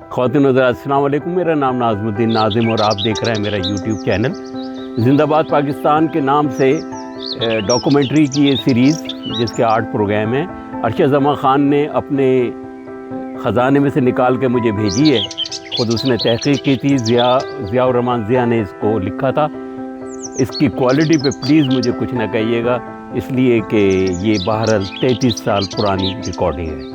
ख़वातीन हज़रात, अस्सलाम वालेकुम। मेरा नाम नाज़मुद्दीन नाज़िम और आप देख रहे हैं मेरा यूट्यूब चैनल ज़िंदाबाद पाकिस्तान के नाम से डॉक्यूमेंट्री की ये सीरीज़ जिसके 8 प्रोग्राम हैं, अरशद ज़मा ख़ान ने अपने ख़जाने में से निकाल के मुझे भेजी है। ख़ुद उसने तहक़ीक़ की थी, ज़ियाउर रहमान ज़िया ने इसको लिखा था। इसकी क्वालिटी पे प्लीज़ मुझे कुछ ना कहिएगा, इसलिए कि ये बहरहाल 33 साल पुरानी रिकॉर्डिंग है।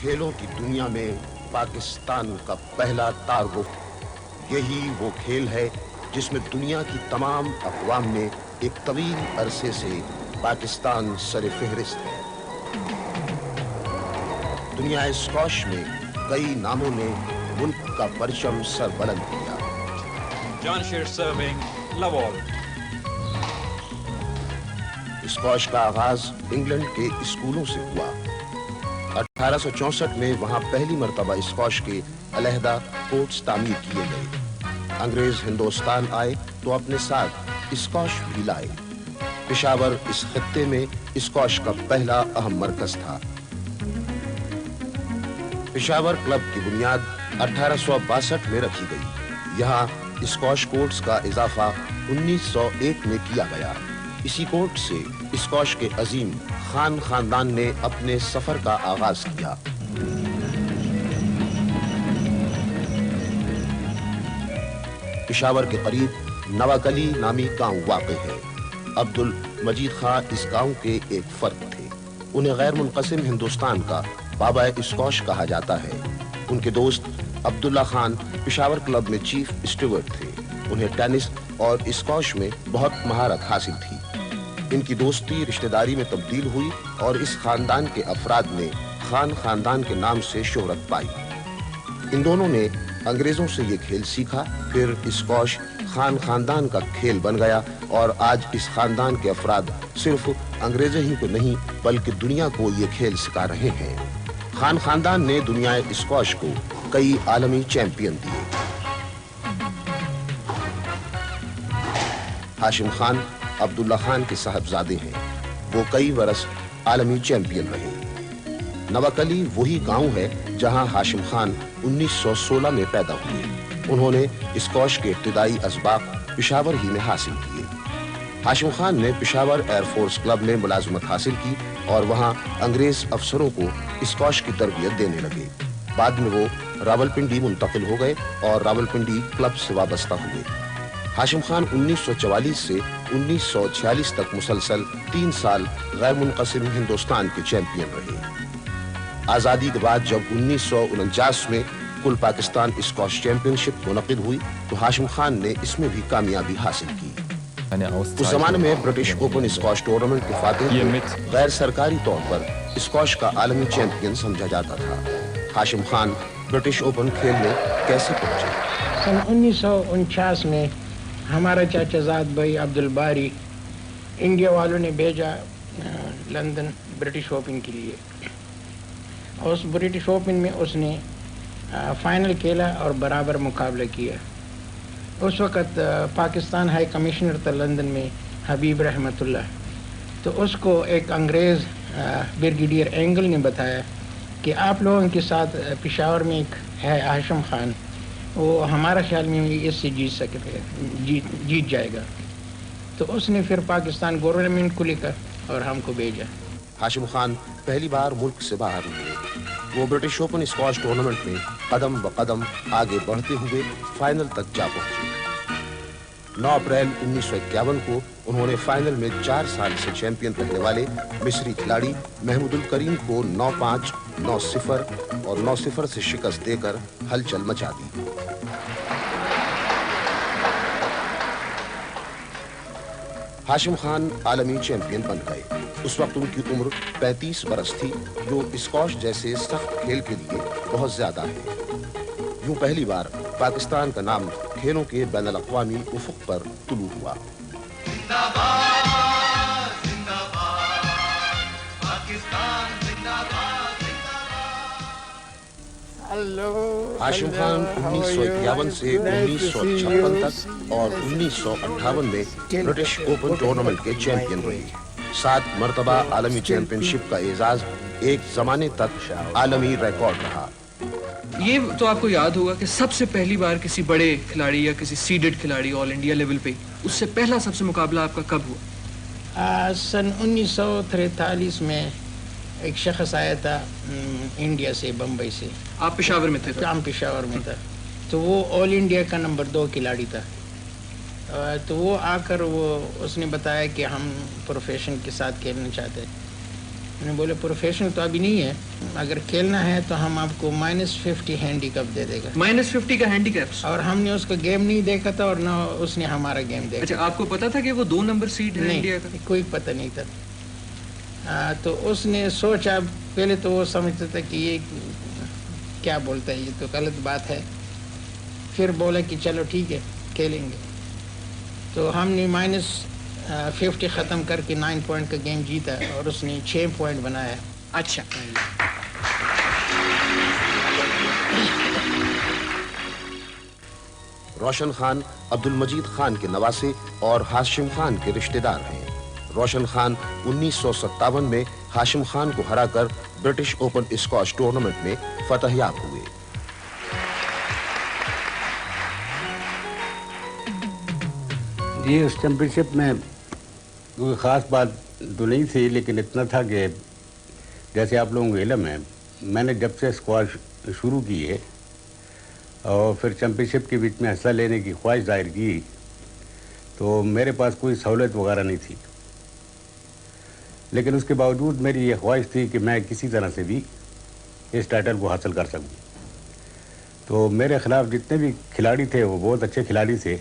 खेलों की दुनिया में पाकिस्तान का पहला तारुफ, यही वो खेल है जिसमें दुनिया की तमाम अक़वाम में एक तवील अरसे से पाकिस्तान सर-ए-फ़हरिस्त है। दुनिया स्क्वॉश में कई नामों ने मुल्क का परचम सरबुलंद किया। John Shear serving, love all. Squash का आगाज इंग्लैंड के स्कूलों से हुआ। 1864 में वहां पहली मर्तबा स्क्वॉश के अलहदा कोर्ट्स तामीर किए गए। अंग्रेज हिंदुस्तान आए तो अपने साथ स्क्वॉश भी लाए। पेशावर इस खित्ते में स्क्वॉश का पहला अहम मरकज था। पेशावर क्लब की बुनियाद 1862 में रखी गई। यहाँ स्क्वॉश कोर्ट्स का इजाफा 1901 में किया गया। इसी कोर्ट से स्क्वॉश के अजीम खान खानदान ने अपने सफर का आगाज किया। पेशावर के करीब नवाकली नामी गांव वाक़ है। अब्दुल मजीद खां इस गांव के एक फर्द थे। उन्हें गैर मुनक़सिम हिंदुस्तान का बाबा स्क्वॉश कहा जाता है। उनके दोस्त अब्दुल्ला खान पेशावर क्लब में चीफ स्टीवर्ड थे। उन्हें टेनिस और स्क्वॉश में बहुत महारत हासिल थी। इनकी दोस्ती रिश्तेदारी में तब्दील हुई और इस खानदान के अफराद ने खान खानदान के नाम से शोहरत पाई। इन दोनों ने अंग्रेजों से ये खेल सीखा, फिर स्क्वॉश खान खानदान का खेल बन गया और आज इस खानदान के अफराद सिर्फ अंग्रेजों ही को नहीं बल्कि दुनिया को ये खेल सिखा रहे हैं। खान खानदान ने दुनिया स्क्वॉश को कई आलमी चैंपियन दिए। हाशिम खान अब्दुल्ला खान के साहबजादे हैं। वो कई बरस आलमी चैंपियन रहे। नवाकली वही गांव है जहां हाशिम खान 1916 में पैदा हुए। उन्होंने स्क्वॉश के इब्तिदाई असबाक पेशावर ही में हासिल किए। हाशिम खान ने पेशावर एयरफोर्स क्लब में मुलाजमत हासिल की और वहां अंग्रेज अफसरों को स्क्वॉश की तरबियत देने लगे। बाद में वो रावलपिंडी मुंतकिल हो गए और रावलपिंडी क्लब से वाबस्ता हुए। हाशिम खान 1944 से 1946 तक मुसलसल 3 साल गैर मुनक़सिम हिंदुस्तान के चैंपियन रहे। आज़ादी के बाद जब 1949 में कुल पाकिस्तान स्क्वॉश चैंपियनशिप मुनक़िद हुई तो हाशिम खान ने इसमें भी कामयाबी हासिल की। उस जमाने में ब्रिटिश ओपन स्क्वॉश टूर्नामेंट के फातिह गैर सरकारी तौर पर स्क्वॉश का आलमी चैंपियन समझा जाता था। हाशिम खान ब्रिटिश ओपन खेल में कैसे पहुंचे? सन 1949 में हमारा चाचाजाद भाई अब्दुल बारी इंडिया वालों ने भेजा लंदन ब्रिटिश ओपन के लिए। उस ब्रिटिश ओपन में उसने फाइनल खेला और बराबर मुकाबला किया। उस वक़्त पाकिस्तान हाई कमिश्नर था लंदन में हबीब रहमतुल्लाह। तो उसको एक अंग्रेज़ ब्रिगेडियर एंगल ने बताया कि आप लोगों के साथ पेशावर में एक है हाशिम खान, वो हमारा ख्याल में इससे जीत जाएगा। तो उसने फिर पाकिस्तान गवर्नमेंट को लिखा और हमको भेजा। हाशिम खान पहली बार मुल्क से बाहर निकले। वो ब्रिटिश ओपन स्क्वॉश टूर्नामेंट में कदम ब कदम आगे बढ़ते हुए फाइनल तक जा पहुंचे। 9 अप्रैल 1951 को उन्होंने फाइनल में 4 साल से चैंपियन रहने वाले मिस्री खिलाड़ी महमूदुल करीम को 9-5, 9-0 और 9-0 से शिकस्त देकर हलचल मचा दी। हाशिम खान आलमी चैंपियन बन गए। उस वक्त उनकी उम्र 35 बरस थी, जो स्क्वॉश जैसे सख्त खेल के लिए बहुत ज्यादा है। यूं पहली बार पाकिस्तान का नाम खेलों के बैन अल-अक़वामी उफ़ुक़ पर तुलू हुआ। हाशिम खान 1951 से 1956 तक और 1958 में ब्रिटिश ओपन टूर्नामेंट के चैंपियन रहे। 7 मरतबा आलमी चैंपियनशिप का एजाज एक जमाने तक आलमी रिकॉर्ड रहा। ये तो आपको याद होगा कि सबसे पहली बार किसी बड़े खिलाड़ी या किसी सीडेड खिलाड़ी ऑल इंडिया लेवल पे, उससे पहला सबसे मुकाबला आपका कब हुआ? सन 1943 में एक शख्स आया था इंडिया से, बम्बई से। आप पेशावर में थे? हम पेशावर में था। तो वो ऑल इंडिया का नंबर 2 खिलाड़ी था। तो वो आकर उसने बताया कि हम प्रोफेशन के साथ खेलना चाहते हैं। मैंने बोले प्रोफेशनल तो अभी नहीं है, अगर खेलना है तो हम आपको -50 हैंडीकैप दे देगा। -50 का हैंडीकैप? और हमने उसका गेम नहीं देखा था और ना उसने हमारा गेम देखा। अच्छा, आपको पता था कि वो 2 नंबर सीड है इंडिया का? कोई पता नहीं था। तो उसने सोचा, पहले तो वो समझता था कि ये क्या बोलता है, ये तो गलत बात है। फिर बोला कि चलो ठीक है खेलेंगे। तो हमने -50 ख़त्म करके 9 पॉइंट का गेम जीता और उसने 6 पॉइंट बनाया। अच्छा। रोशन खान अब्दुल मजीद खान के नवासे और हाशिम खान के रिश्तेदार हैं। रोशन खान 1957 में हाशिम खान को हराकर ब्रिटिश ओपन स्क्वैश टूर्नामेंट में फतहयाब हुए। ये उस चैम्पियनशिप में कोई ख़ास बात तो नहीं थी, लेकिन इतना था कि जैसे आप लोगों को इल्म है, मैंने जब से स्क्वैश शुरू की है और फिर चैम्पियनशिप के बीच में हिस्सा लेने की ख्वाहिश जाहिर की, तो मेरे पास कोई सहूलत वगैरह नहीं थी। लेकिन उसके बावजूद मेरी ये ख्वाहिश थी कि मैं किसी तरह से भी इस टाइटल को हासिल कर सकूं। तो मेरे ख़िलाफ़ जितने भी खिलाड़ी थे वो बहुत अच्छे खिलाड़ी थे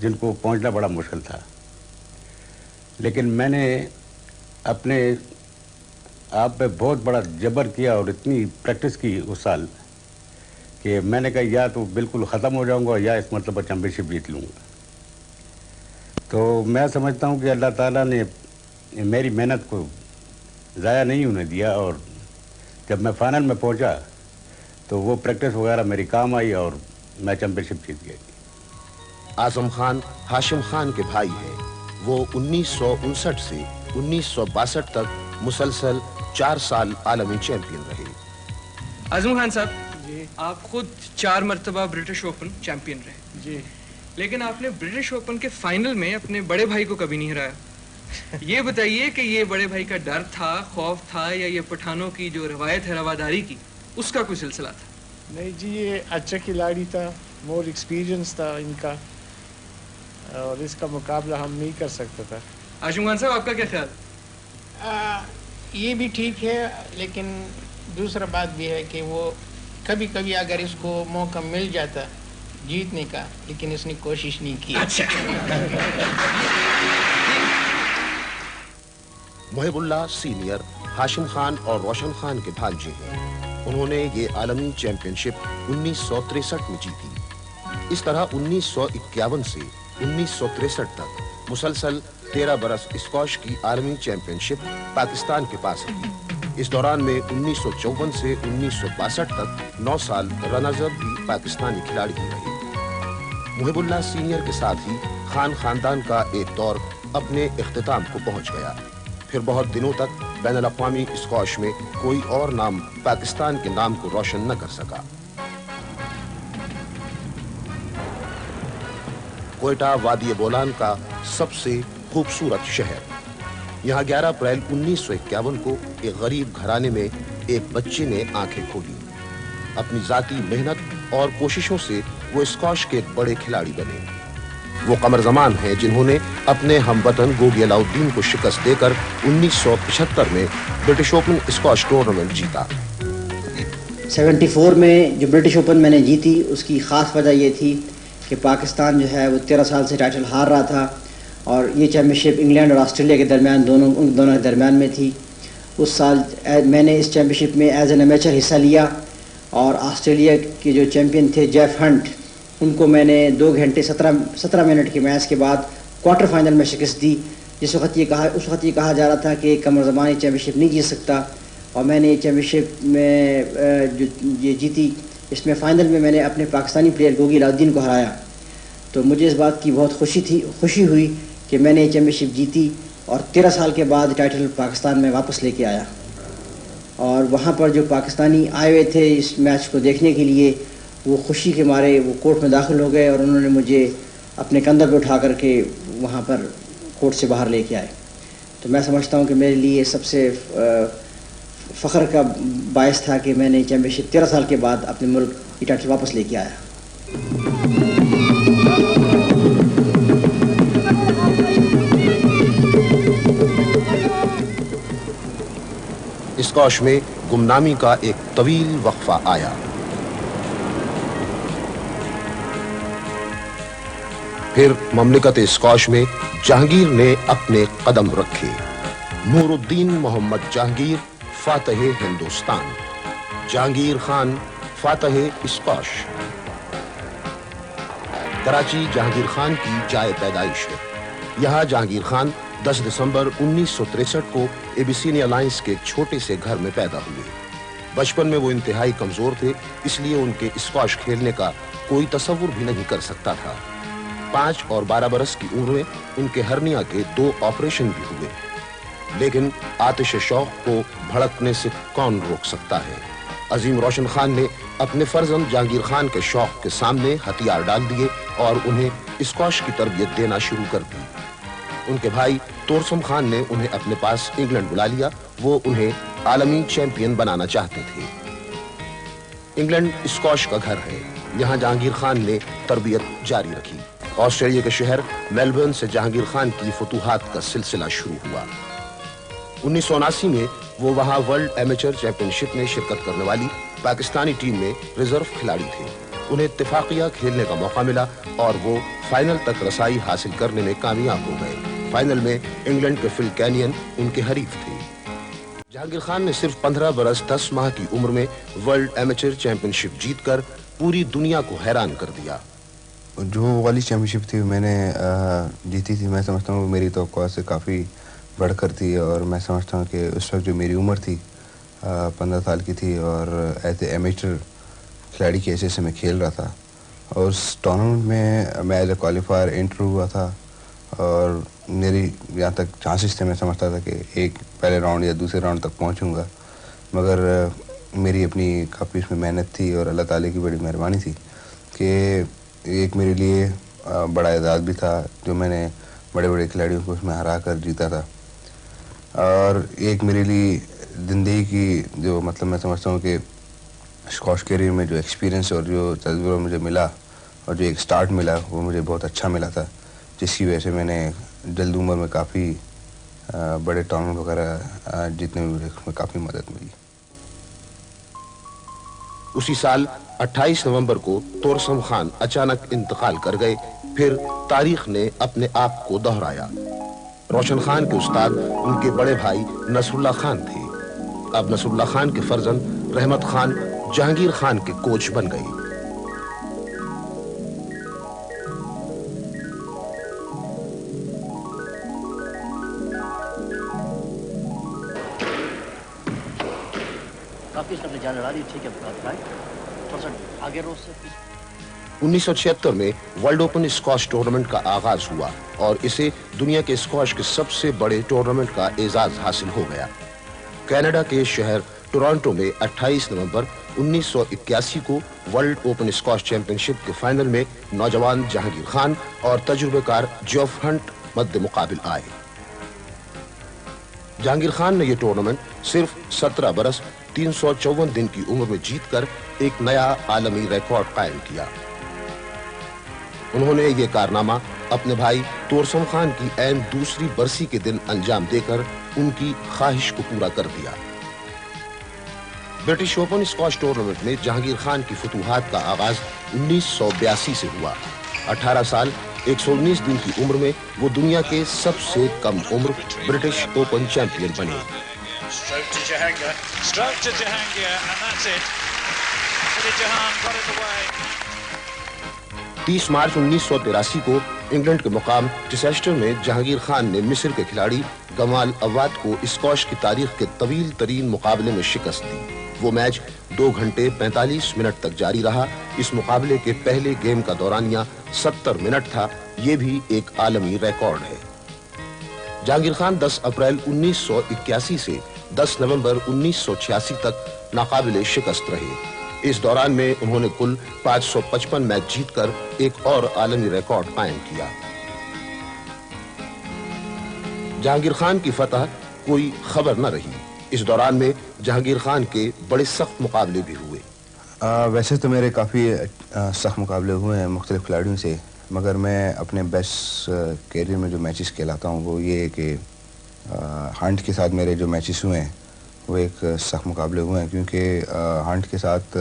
जिनको पहुंचना बड़ा मुश्किल था। लेकिन मैंने अपने आप पे बहुत बड़ा जबर किया और इतनी प्रैक्टिस की उस साल कि मैंने कहा या तो बिल्कुल ख़त्म हो जाऊंगा या इस मतलब चैम्पियनशिप जीत लूँगा। तो मैं समझता हूँ कि अल्लाह ताला ने मेरी मेहनत को ज़ाया नहीं होने दिया और जब मैं फाइनल में पहुंचा तो वो प्रैक्टिस वगैरह मेरी काम आई और मैं चैम्पियनशिप जीत गया। आजम खान हाशिम खान के भाई हैं। वो 1959 से 1962 तक मुसलसल 4 साल आलमी चैंपियन रहे। आजम खान साहब जी, आप खुद 4 मरतबा ब्रिटिश ओपन चैंपियन रहे जी, लेकिन आपने ब्रिटिश ओपन के फाइनल में अपने बड़े भाई को कभी नहीं हराया। ये बताइए कि ये बड़े भाई का डर था, खौफ था, या ये पठानों की जो रवायत है रवादारी की, उसका कोई सिलसिला था? नहीं जी, ये अच्छा खिलाड़ी था, मोर एक्सपीरियंस था इनका और इसका मुकाबला हम नहीं कर सकता था। हाशिम खान साहब, आपका क्या ख्याल? ये भी ठीक है, लेकिन दूसरा बात भी है कि वो कभी कभी अगर इसको मौका मिल जाता जीतने का, लेकिन इसने कोशिश नहीं की। अच्छा। मुहिबुल्लाह सीनियर हाशिम खान और रोशन खान के भांजे हैं। उन्होंने ये आलमी चैंपियनशिप 1963 में जीती। इस तरह 1951 से 1963 तक मुसलसल 13 बरस स्क्वैश की आलमी चैंपियनशिप पाकिस्तान के पास रही। इस दौरान में 1954 से 1962 तक 9 साल रनर्स-अप भी पाकिस्तानी खिलाड़ी ही रहे। मुहिबुल्लाह सीनियर के साथ ही खान खानदान का एक दौर अपने इख्तिताम को पहुंच गया। फिर बहुत दिनों तक बैनुल-अक़वामी स्क्वैश में कोई और नाम पाकिस्तान के नाम को रोशन न कर सका। कोयटा वादी बोलान का सबसे खूबसूरत शहर। यहाँ 11 अप्रैल 1951 को एक गरीब घराने में एक बच्चे ने आंखें खोली। अपनी जाती मेहनत और कोशिशों से वो स्क्वैश के एक बड़े खिलाड़ी बने। वो कमर जमान हैं जिन्होंने अपने हमवतन गोगी अलाउद्दीन को शिकस्त देकर 1975 में ब्रिटिश ओपन स्क्वैश टूर्नामेंट जीता। 74 में जो ब्रिटिश ओपन मैंने जीती, उसकी ख़ास वजह ये थी कि पाकिस्तान जो है वो 13 साल से टाइटल हार रहा था और ये चैम्पियनशिप इंग्लैंड और ऑस्ट्रेलिया के दरमियान उन दोनों के दरमियान में थी। उस साल मैंने इस चैम्पियनशिप में एज एन एमेचर हिस्सा लिया اور آسٹریلیا کے جو چیمپئن تھے جیف ہنٹ ان کو میں نے 2 گھنٹے 17 منٹ کے میچ کے بعد کوارٹر فائنل میں شکست دی. اس وقت یہ کہا جا رہا تھا کہ قمر زمان یہ چیمپئن شپ نہیں جیت سکتا, اور میں نے یہ چیمپئن شپ میں جو یہ جیتی. اس میں فائنل میں نے اپنے پاکستانی پلیئر گوگی علاؤالدین کو ہرایا. تو مجھے اس بات کی بہت خوشی ہوئی کہ میں نے یہ چیمپئن شپ جیتی اور 13 سال کے بعد ٹائٹل پاکستان میں واپس لے کے آیا. اور وہاں پر جو پاکستانی آئے ہوئے تھے اس میچ کو دیکھنے کے لیے, وہ خوشی کے مارے وہ کورٹ میں داخل ہو گئے اور انہوں نے مجھے اپنے کندھے پہ اٹھا کر کے وہاں پر کورٹ سے باہر لے کے آئے. تو میں سمجھتا ہوں کہ میرے لیے سب سے فخر کا باعث تھا کہ میں نے چیمپئن شپ 13 سال کے بعد اپنے ملک یہ ٹائٹل واپس لے کے آیا. اسکواش میں گمنامی کا ایک طویل وقفہ آیا. پھر مملکت اسکواش میں جہانگیر نے اپنے قدم رکھے. نور الدین محمد جہانگیر فاتح ہندوستان, جہانگیر خان فاتح اسکواش. کراچی جہانگیر خان کی جائے پیدائش ہے. یہاں جہانگیر خان 10 دسمبر 1963 کو ایبیسینی الائنس کے ایک چھوٹے سے گھر میں پیدا ہوئے. بچپن میں وہ انتہائی کمزور تھے, اس لیے ان کے اسکواش کھیلنے کا کوئی تصور بھی نہیں کر سکتا تھا. 5 اور 12 برس کی عمر میں ان کے ہرنیا کے 2 آپریشن بھی ہوئے. لیکن آتش شوق کو بھڑکنے سے کون روک سکتا ہے. عظیم روشن خان نے اپنے فرزند جہانگیر خان کے شوق کے سامنے ہتھیار ڈال دیے اور انہیں اسکواش کی تربیت دینا شروع کر دی. ان کے بھائی تورسم خان نے انہیں اپنے پاس انگلینڈ بلا لیا. وہ انہیں عالمی چیمپئن بنانا چاہتے تھے. انگلینڈ اسکواش کا گھر ہے. یہاں جہانگیر خان نے تربیت جاری رکھی. آسٹریلیا کے شہر میلبرن سے جہانگیر خان کی فتوحات کا سلسلہ شروع ہوا. 1979 میں وہ وہاں ورلڈ ایمیچر چیمپئن شپ میں شرکت کرنے والی پاکستانی ٹیم میں ریزرو کھلاڑی تھے. انہیں اتفاقیہ کھیلنے کا موقع ملا اور وہ فائنل تک رسائی حاصل کرنے میں کامیاب ہو گئے. فائنل میں انگلینڈ کے فل کینین ان کے حریف تھے. جہانگیر خان نے صرف 15 برس 10 ماہ کی عمر میں ورلڈ ایمیچر چیمپئن شپ جیت کر پوری دنیا کو حیران کر دیا. جو والی چیمپئن شپ تھی میں نے جیتی تھی, میں سمجھتا ہوں میری توقع سے کافی بڑھ کر تھی. اور میں سمجھتا ہوں کہ اس وقت جو میری عمر تھی 15 سال کی تھی اور ایز اے ایمیچر کھلاڑی کے حیثیت سے میں کھیل رہا تھا. اور اس ٹورنامنٹ میں ایز اے کوالیفائر انٹر ہوا تھا اور میری جہاں تک چانسز تھے میں سمجھتا تھا کہ ایک پہلے راؤنڈ یا دوسرے راؤنڈ تک پہنچوں گا. مگر میری اپنی کافی اس میں محنت تھی اور اللہ تعالیٰ کی بڑی مہربانی تھی کہ ایک میرے لیے بڑا اعزاز بھی تھا جو میں نے بڑے بڑے کھلاڑیوں کو اس میں ہرا کر جیتا تھا. اور ایک میرے لیے زندگی کی جو مطلب میں سمجھتا ہوں کہ اسکواش کیریئر میں جو ایکسپیرینس اور جو تجربہ مجھے ملا اور جو ایک سٹارٹ ملا وہ مجھے بہت اچھا ملا تھا, جس کی وجہ سے میں نے جلد عمر میں کافی بڑے ٹورنامنٹ وغیرہ جیتنے میں مجھے اس میں کافی مدد ملی. اسی سال 28 نومبر کو تورسم خان اچانک انتقال کر گئے. پھر تاریخ نے اپنے آپ کو دہرایا. روشن خان کے استاد ان کے بڑے بھائی نصر اللہ خان تھے. اب نصر اللہ خان کے فرزند رحمت خان جہانگیر خان کے کوچ بن گئے. کافی سب جان رہی ٹھیک ہے. 1976 میں ورلڈ اوپن اسکواش ٹورنامنٹ کا آغاز ہوا اور اسے دنیا کے اسکواش کے سب سے بڑے ٹورنامنٹ کا اعزاز حاصل ہو گیا. کینیڈا کے شہر ٹورانٹو میں 28 نومبر 1981 کو ورلڈ اوپن اسکواش چیمپئن شپ کے فائنل میں نوجوان جہانگیر خان اور تجربہ کار جیف ہنٹ مد مقابل آئے. جہانگیر خان نے یہ ٹورنامنٹ صرف 17 برس 354 دن کی عمر میں جیت کر ایک نیا عالمی ریکارڈ قائم کیا. انہوں نے یہ کارنامہ اپنے بھائی تورسم خان کی عین دوسری برسی کے دن انجام دے کر ان کی خواہش کو پورا کر دیا. برٹش اوپن اسکواش ٹورنامنٹ میں جہانگیر خان کی فتوحات کا آغاز 1982 سے ہوا. 18 سال 119 دن کی عمر میں وہ دنیا کے سب سے کم عمر برٹش اوپن چیمپئن بنے. Stroke to Jahangir, and that's it. Jahan got in the way. 30 मार्च 1983 को इंग्लैंड के मुकाम टिसेस्टर में जहांगीर खान ने मिस्र के खिलाड़ी गमाल अवाद को स्क्वैश की तारीख के तवील तरीन मुकाबले में शिकस्त दी। वो मैच 2 घंटे 45 मिनट तक जारी रहा। इस मुकाबले के पहले गेम का दौरानिया 70 मिनट था। ये भी एक आलमी रिकॉर्ड है। जहांगीर खान 10 अप्रैल 1981 से 10 नवंबर 1986 तक नाकाबिले शिकस्त रहे। इस दौरान में उन्होंने कुल 555 मैच जीतकर एक और आलमी रिकॉर्ड कायम किया। जहांगीर खान की फतह कोई खबर न रही। इस दौरान में जहांगीर खान के बड़े सख्त मुकाबले भी हुए। वैसे तो मेरे काफ़ी सख्त मुकाबले हुए हैं मुख्तलिफ खिलाड़ियों से, मगर मैं अपने बेस्ट कैरियर में जो मैचेस कहलाता हूँ वो ये है कि हंट के साथ मेरे जो मैचेस हुए हैं वो एक सख्त मुकाबले हुए हैं, क्योंकि हंट के साथ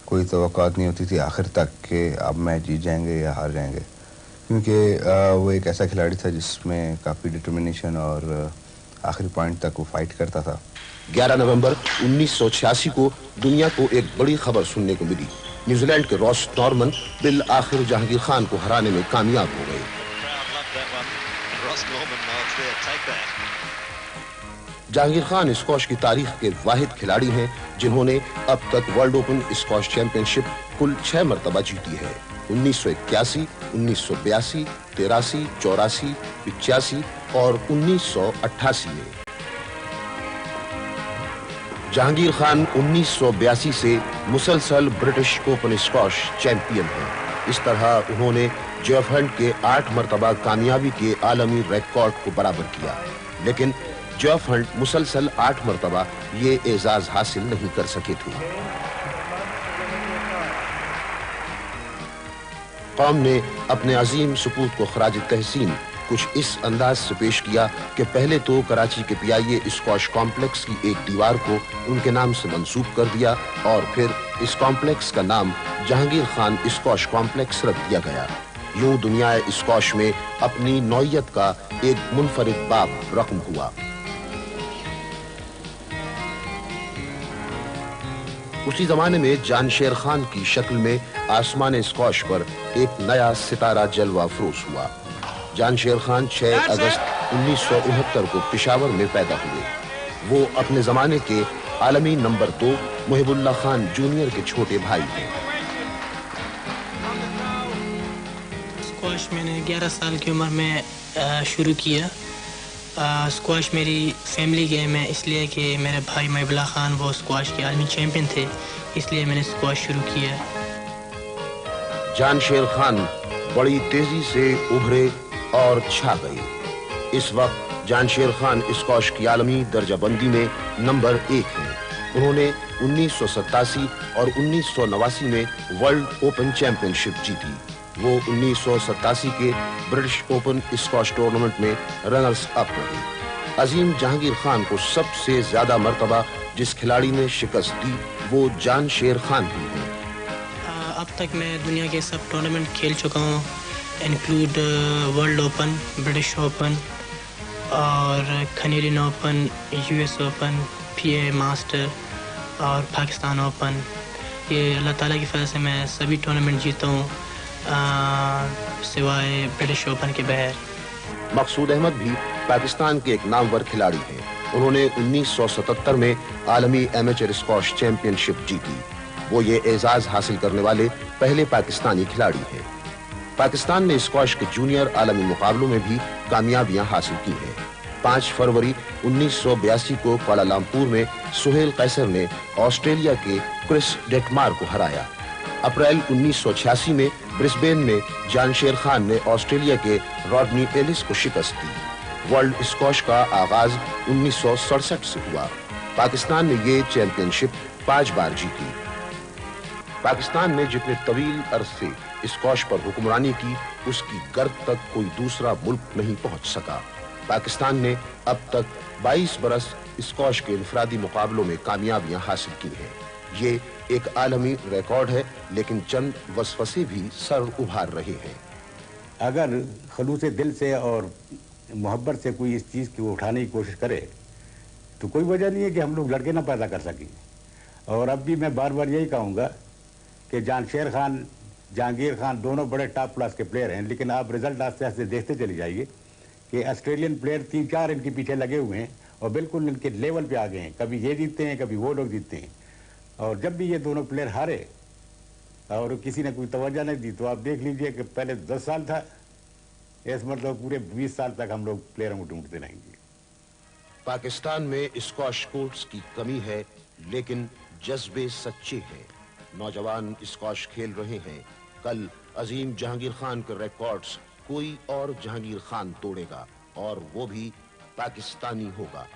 कोई तवक्कुआत नहीं होती थी आखिर तक कि अब मैच जीत जाएंगे या हार जाएंगे, क्योंकि वो एक ऐसा खिलाड़ी था जिसमें काफ़ी डिटर्मिनेशन और आखिरी पॉइंट तक वो फाइट करता था। 11 नवंबर 1986 को दुनिया को एक बड़ी खबर सुनने को मिली। न्यूजीलैंड के रॉस नॉर्मन बिल आखिर जहांगीर खान को हराने में कामयाब हो गए। जहांगीर खान स्क्वैश की तारीख के वाहिद खिलाड़ी हैं जिन्होंने अब तक वर्ल्ड ओपन स्क्वैश चैंपियनशिप कुल 6 मरतबा जीती है। 1981, 1982, 83, 84, 85 और 1988 में। जहांगीर खान 1982 से मुसलसल ब्रिटिश ओपन स्क्वैश चैंपियन हैं। इस तरह उन्होंने जेफ हंट के 8 मरतबा कामयाबी के आलमी रिकॉर्ड को बराबर किया, लेकिन जेफ हंट मुसलसल 8 मरतबा ये एजाज हासिल नहीं कर सके थे। कौम ने अपने अजीम सपूत को खराज तहसीन कुछ इस अंदाज से पेश किया कि पहले तो कराची के पीआईए स्क्वैश कॉम्प्लेक्स की एक दीवार को उनके नाम से मंसूब कर दिया और फिर इस कॉम्प्लेक्स का नाम जहांगीर खान स्क्वैश कॉम्प्लेक्स रख दिया गया। यूं दुनिया स्क्वैश में अपनी नौइयत का एक मुनफरिद बाब रकम हुआ। उसी जमाने में जानशेर खान की शक्ल में आसमान स्क्वैश पर एक नया सितारा जलवा अफरोज हुआ। जानशेर खान 6 अगस्त 1969 को पेशावर में पैदा हुए। वो अपने जमाने के आलमी नंबर 2 मुहिबुल्लाह खान जूनियर के छोटे भाई हैं। स्क्वैश मैंने 11 साल की उम्र में शुरू किया। स्क्वैश मेरी फैमिली गेम है, इसलिए कि मेरे भाई मुहिबुल्लाह खान वो स्क्वैश के आलमी चैंपियन थे, इसलिए मैंने स्क्वैश शुरू किया। जानशेर खान बड़ी तेजी से उभरे और छा गए। इस वक्त जानशेर खान स्क्वैश की आलमी दर्जाबंदी में नंबर 1 हैं। उन्होंने 1987 और 1989 में वर्ल्ड ओपन चैंपियनशिप जीती। वो 1987 के ब्रिटिश ओपन स्क्वैश टूर्नामेंट में रनर्स अप रहे। अजीम जहांगीर खान को सबसे ज्यादा मर्तबा जिस खिलाड़ी ने शिकस्त दी वो जानशेर खान ही है। अब तक मैं दुनिया के सब टूर्नामेंट खेल चुका हूँ, include world open, British open और कैनेडियन ओपन, यूएस ओपन, पीए मास्टर और पाकिस्तान ओपन। ये अल्लाह ताला की फजल से मैं सभी टूर्नामेंट जीता हूँ सिवाय ब्रिटिश ओपन के बगैर। मकसूद अहमद भी पाकिस्तान के एक नामवर खिलाड़ी हैं। उन्होंने 1977 में आलमी एमेचर स्क्वैश चैंपियनशिप जीती। वो ये एजाज हासिल करने वाले पहले पाकिस्तानी खिलाड़ी हैं। पाकिस्तान ने स्क्वैश के जूनियर आलमी मुकाबलों में भी कामयाबियां हासिल की हैं। 5 फरवरी 1982 को कुआलालंपुर में सुहेल कैसर ने ऑस्ट्रेलिया के क्रिस डेटमार को हराया। अप्रैल 1986 में ब्रिस्बेन में जानशेर खान ने ऑस्ट्रेलिया के रॉडनी एलिस को शिकस्त दी। वर्ल्ड स्क्वैश का आगाज 1967 से हुआ। पाकिस्तान ने ये चैंपियनशिप 5 बार जीती। पाकिस्तान ने जितने तवील अरसे स्क्वैश पर हुक्मरानी की उसकी गर्द तक कोई दूसरा मुल्क नहीं पहुंच सका। पाकिस्तान ने अब तक 22 बरस स्क्वैश के इनफरादी मुकाबलों में कामयाबियां हासिल की हैं। ये एक आलमी रिकॉर्ड है, लेकिन चंद वसवसे भी सर उभार रहे हैं। अगर खलूसे दिल से और मोहब्बत से कोई इस चीज़ को उठाने की कोशिश करे तो कोई वजह नहीं है कि हम लोग लड़के ना पैदा कर सकें। और अब भी मैं बार बार यही कहूँगा कि जानशेर खान, जहांगीर खान दोनों बड़े टॉप क्लास के प्लेयर हैं, लेकिन आप रिजल्ट आस्ते आस्ते देखते चले जाइए कि ऑस्ट्रेलियन प्लेयर 3-4 इनके पीछे लगे हुए हैं और बिल्कुल इनके लेवल पे आ गए हैं। कभी ये जीतते हैं, कभी वो लोग जीतते हैं। और जब भी ये दोनों प्लेयर हारे और किसी ने कोई तवज्जो नहीं दी, तो आप देख लीजिए कि पहले 10 साल था, इस मतलब पूरे 20 साल तक हम लोग प्लेयरों को ढूंढते रहेंगे। पाकिस्तान में स्क्वॉश कोर्ट्स की कमी है, लेकिन जज्बे सच्चे हैं। नौजवान स्क्वॉश खेल रहे हैं। कल अजीम जहांगीर खान के रिकॉर्ड्स कोई और जहांगीर खान तोड़ेगा, और वो भी पाकिस्तानी होगा।